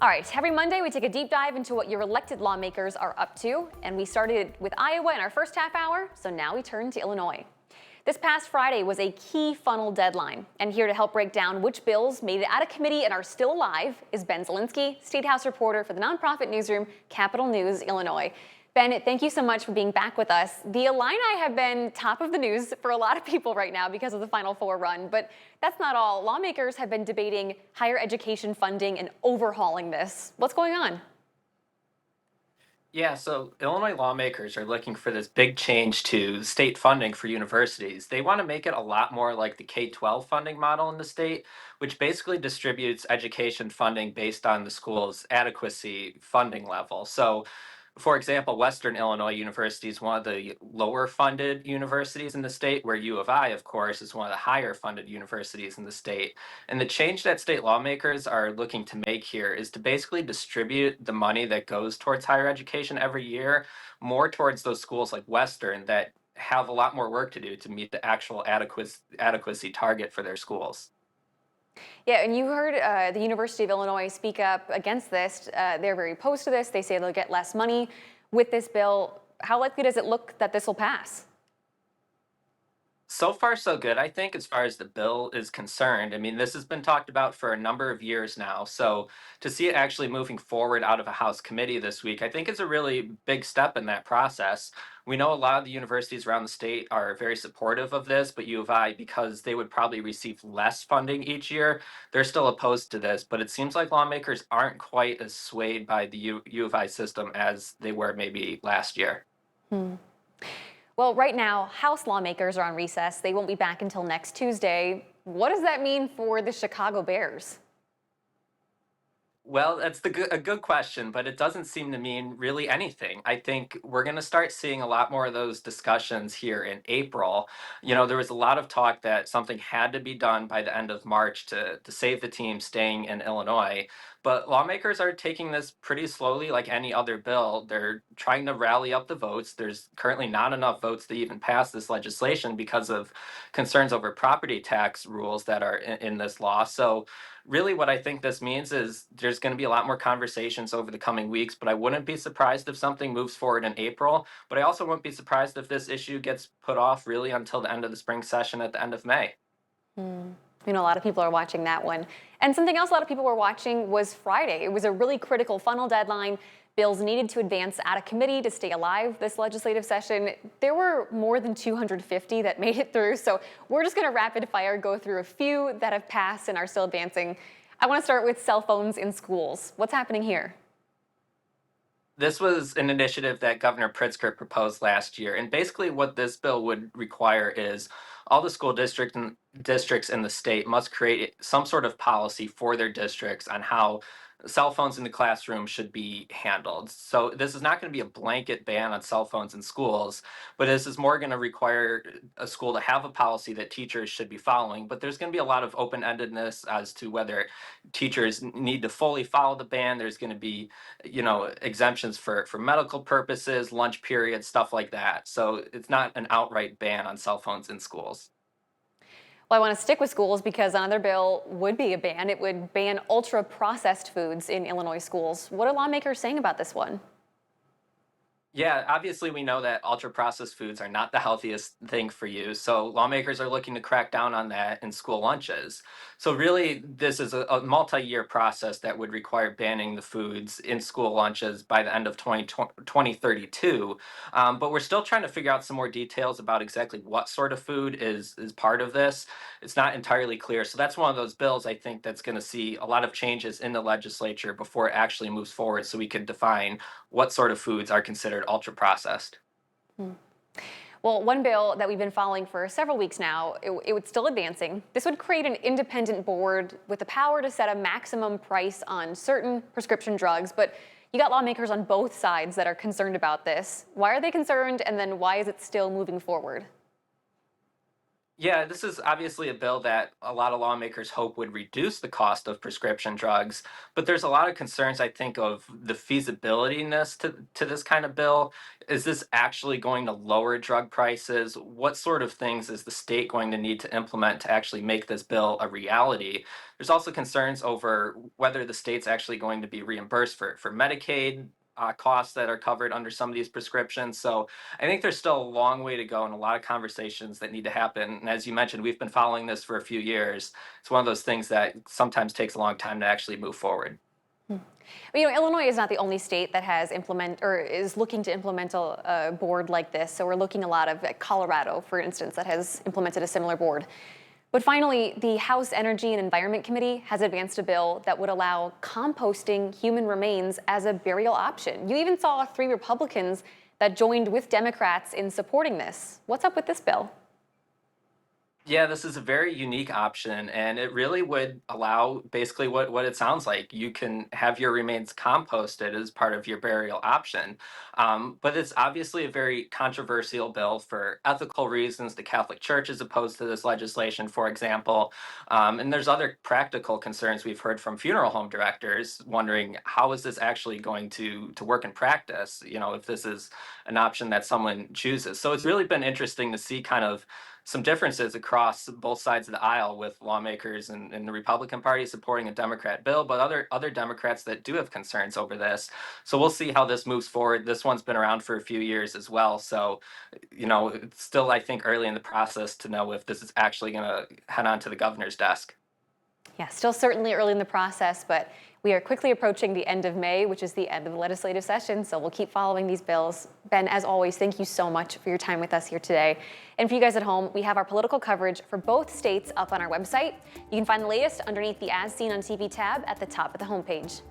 All right, every Monday we take a deep dive into what your elected lawmakers are up to, and we started with Iowa in our first half hour, so now we turn to Illinois. This past Friday was a key funnel deadline, and here to help break down which bills made it out of committee and are still alive is Ben Zielinski, State House reporter for the nonprofit newsroom Capitol News, Illinois. Ben, thank you so much for being back with us. The Illini have been top of the news for a lot of people right now because of the Final Four run, but that's not all. Lawmakers have been debating higher education funding and overhauling this. What's going on? Yeah, so Illinois lawmakers are looking for this big change to state funding for universities. They want to make it a lot more like the K-12 funding model in the state, which basically distributes education funding based on the school's adequacy funding level. So, for example, Western Illinois University is one of the lower funded universities in the state, where U of I, of course, is one of the higher funded universities in the state. And the change that state lawmakers are looking to make here is to basically distribute the money that goes towards higher education every year more towards those schools like Western that have a lot more work to do to meet the actual adequacy target for their schools. Yeah, and you heard the University of Illinois speak up against this. They're very opposed to this. They say they'll get less money with this bill. How likely does it look that this will pass? So far, so good, I think, as far as the bill is concerned. I mean, this has been talked about for a number of years now. So to see it actually moving forward out of a House committee this week, I think is a really big step in that process. We know a lot of the universities around the state are very supportive of this, but U of I, because they would probably receive less funding each year, they're still opposed to this. But it seems like lawmakers aren't quite as swayed by the U of I system as they were maybe last year. Hmm. Well, right now, House lawmakers are on recess. They won't be back until next Tuesday. What does that mean for the Chicago Bears? Well, that's a good question, but it doesn't seem to mean really anything. I think we're going to start seeing a lot more of those discussions here in April. You know, there was a lot of talk that something had to be done by the end of March to save the team staying in Illinois. But lawmakers are taking this pretty slowly, like any other bill. They're trying to rally up the votes. There's currently not enough votes to even pass this legislation because of concerns over property tax rules that are in this law. So really what I think this means is there's going to be a lot more conversations over the coming weeks, but I wouldn't be surprised if something moves forward in April. But I also wouldn't be surprised if this issue gets put off really until the end of the spring session at the end of May. Hmm. A lot of people are watching that one. And something else a lot of people were watching was Friday. It was a really critical funnel deadline. Bills needed to advance out of committee to stay alive this legislative session. There were more than 250 that made it through. So we're just going to rapid fire go through a few that have passed and are still advancing. I want to start with cell phones in schools. What's happening here? This was an initiative that Governor Pritzker proposed last year. And basically, what this bill would require is all the districts in the state must create some sort of policy for their districts on how cell phones in the classroom should be handled. So this is not going to be a blanket ban on cell phones in schools, but this is more going to require a school to have a policy that teachers should be following. But there's going to be a lot of open-endedness as to whether teachers need to fully follow the ban. There's going to be, exemptions for medical purposes, lunch periods, stuff like that. So it's not an outright ban on cell phones in schools. Well, I want to stick with schools because another bill would be a ban. It would ban ultra processed foods in Illinois schools. What are lawmakers saying about this one? Yeah, obviously we know that ultra processed foods are not the healthiest thing for you. So lawmakers are looking to crack down on that in school lunches. So really, this is a multi-year process that would require banning the foods in school lunches by the end of 2032. But we're still trying to figure out some more details about exactly what sort of food is part of this. It's not entirely clear. So that's one of those bills I think that's going to see a lot of changes in the legislature before it actually moves forward, so we can define what sort of foods are considered ultra processed. Hmm. Well, one bill that we've been following for several weeks now, it was still advancing. This would create an independent board with the power to set a maximum price on certain prescription drugs, but you got lawmakers on both sides that are concerned about this. Why are they concerned, and then why is it still moving forward? Yeah, this is obviously a bill that a lot of lawmakers hope would reduce the cost of prescription drugs, but there's a lot of concerns, I think, of the feasibilityness to this kind of bill. Is this actually going to lower drug prices? What sort of things is the state going to need to implement to actually make this bill a reality? There's also concerns over whether the state's actually going to be reimbursed for Medicaid. Costs that are covered under some of these prescriptions. So I think there's still a long way to go and a lot of conversations that need to happen. And as you mentioned, we've been following this for a few years. It's one of those things that sometimes takes a long time to actually move forward. Illinois is not the only state that has implement or is looking to implement a board like this. So we're looking a lot of at Colorado, for instance, that has implemented a similar board. But finally, the House Energy and Environment Committee has advanced a bill that would allow composting human remains as a burial option. You even saw 3 Republicans that joined with Democrats in supporting this. What's up with this bill? Yeah, this is a very unique option, and it really would allow basically what it sounds like. You can have your remains composted as part of your burial option. But it's obviously a very controversial bill for ethical reasons. The Catholic Church is opposed to this legislation, for example. And there's other practical concerns we've heard from funeral home directors wondering how is this actually going to work in practice, if this is an option that someone chooses. So it's really been interesting to see kind of some differences across both sides of the aisle with lawmakers in the Republican Party supporting a Democrat bill, but other Democrats that do have concerns over this. So we'll see how this moves forward. This one's been around for a few years as well. So, it's still, I think, early in the process to know if this is actually going to head on to the governor's desk. Yeah, still certainly early in the process, but we are quickly approaching the end of May, which is the end of the legislative session. So we'll keep following these bills. Ben, as always, thank you so much for your time with us here today. And for you guys at home, we have our political coverage for both states up on our website. You can find the latest underneath the As Seen on TV tab at the top of the homepage.